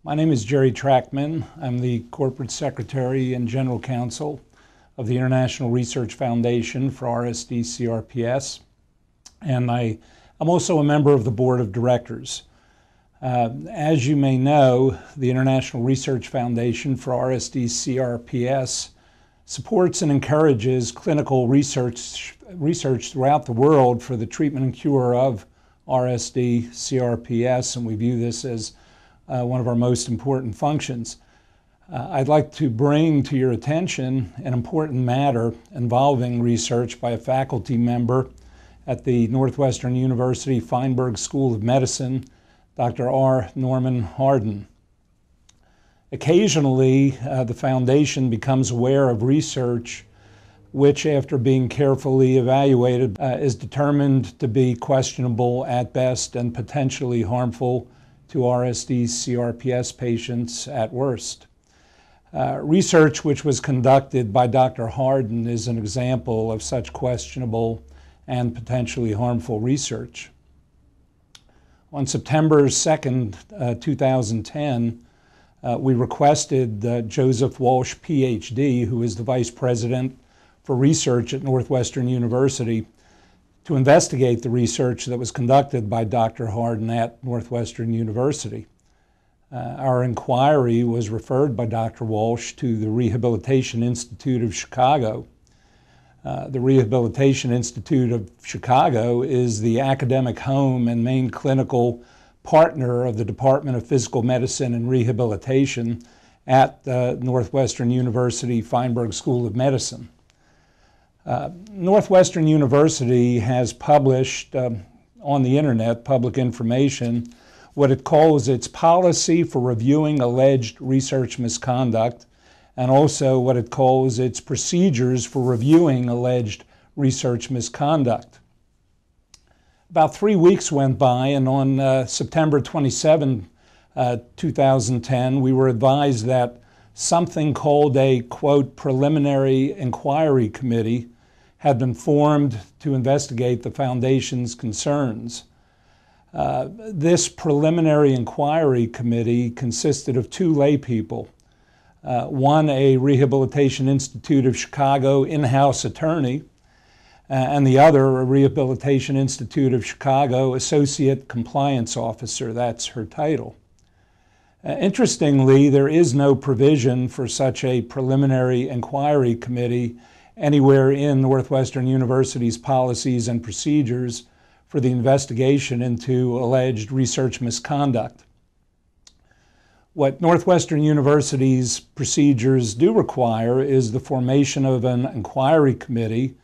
My name is Jerry Trachtman. I'm the Corporate Secretary and General Counsel of the International Research Foundation for RSD CRPS, and I'm also a member of the Board of Directors. As you may know, the International Research Foundation for RSD CRPS supports and encourages clinical research throughout the world for the treatment and cure of RSD CRPS, and we view this as one of our most important functions. I'd like to bring to your attention an important matter involving research by a faculty member at the Northwestern University Feinberg School of Medicine, Dr. R. Norman Harden. Occasionally, the foundation becomes aware of research which, after being carefully evaluated, is determined to be questionable at best and potentially harmful to RSD CRPS patients at worst. Research which was conducted by Dr. Harden is an example of such questionable and potentially harmful research. On September 2nd, 2010, we requested Joseph Walsh, PhD, who is the Vice President for Research at Northwestern University, to investigate the research that was conducted by Dr. Harden at Northwestern University. Our inquiry was referred by Dr. Walsh to the Rehabilitation Institute of Chicago. The Rehabilitation Institute of Chicago is the academic home and main clinical partner of the Department of Physical Medicine and Rehabilitation at Northwestern University Feinberg School of Medicine. Northwestern University has published on the internet, public information, what it calls its policy for reviewing alleged research misconduct, and also what it calls its procedures for reviewing alleged research misconduct. About 3 weeks went by, and on September 27, 2010, we were advised that something called a, quote, preliminary inquiry committee had been formed to investigate the foundation's concerns. This preliminary inquiry committee consisted of 2 lay people, one a Rehabilitation Institute of Chicago in-house attorney, and the other a Rehabilitation Institute of Chicago Associate Compliance Officer. That's her title. Interestingly, there is no provision for such a preliminary inquiry committee anywhere in Northwestern University's policies and procedures for the investigation into alleged research misconduct. What Northwestern University's procedures do require is the formation of an inquiry committee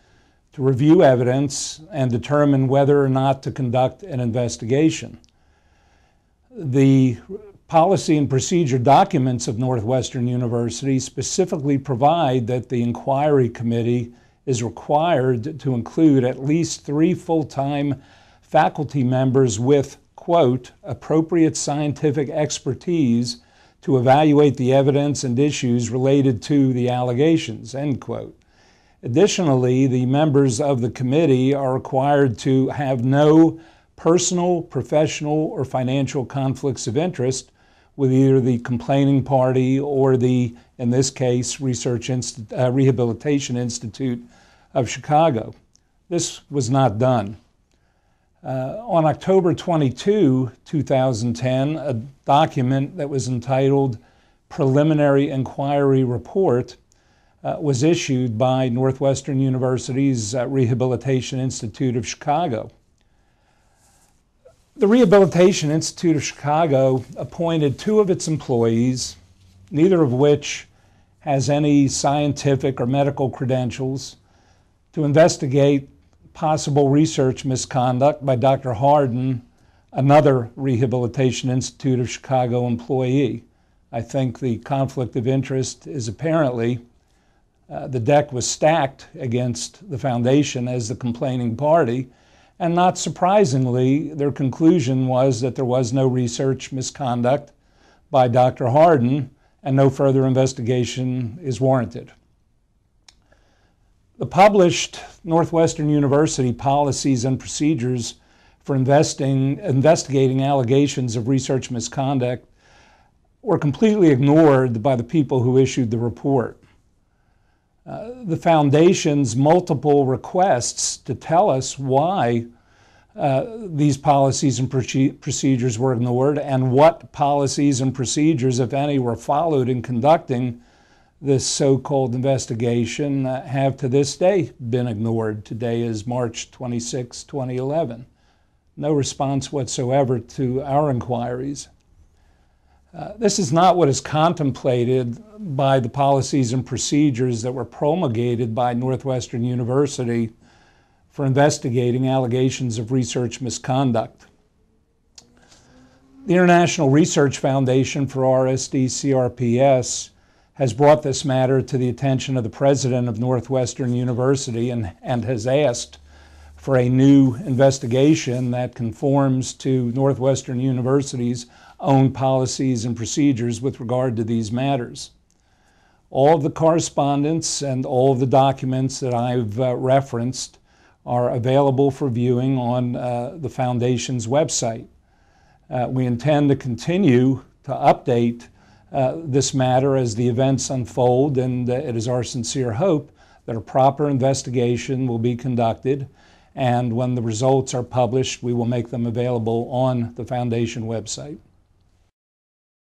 to review evidence and determine whether or not to conduct an investigation. The policy and procedure documents of Northwestern University specifically provide that the inquiry committee is required to include at least 3 full-time faculty members with, quote, appropriate scientific expertise to evaluate the evidence and issues related to the allegations, end quote. Additionally, the members of the committee are required to have no personal, professional, or financial conflicts of interest with either the complaining party or the, in this case, Rehabilitation Institute of Chicago. This was not done. On October 22, 2010, a document that was entitled Preliminary Inquiry Report was issued by Northwestern University's Rehabilitation Institute of Chicago. The Rehabilitation Institute of Chicago appointed 2 of its employees, neither of which has any scientific or medical credentials, to investigate possible research misconduct by Dr. Harden, another Rehabilitation Institute of Chicago employee. I think the conflict of interest is apparently the deck was stacked against the foundation as the complaining party, and not surprisingly, their conclusion was that there was no research misconduct by Dr. Harden and no further investigation is warranted. The published Northwestern University policies and procedures for investigating allegations of research misconduct were completely ignored by the people who issued the report. The Foundation's multiple requests to tell us why these policies and procedures were ignored and what policies and procedures, if any, were followed in conducting this so-called investigation have to this day been ignored. Today is March 26, 2011. No response whatsoever to our inquiries. This is not what is contemplated by the policies and procedures that were promulgated by Northwestern University for investigating allegations of research misconduct. The International Research Foundation for RSD-CRPS has brought this matter to the attention of the president of Northwestern University and has asked for a new investigation that conforms to Northwestern University's own policies and procedures with regard to these matters. All of the correspondence and all of the documents that I've referenced are available for viewing on the Foundation's website. We intend to continue to update this matter as the events unfold, and it is our sincere hope that a proper investigation will be conducted, and when the results are published, we will make them available on the Foundation website.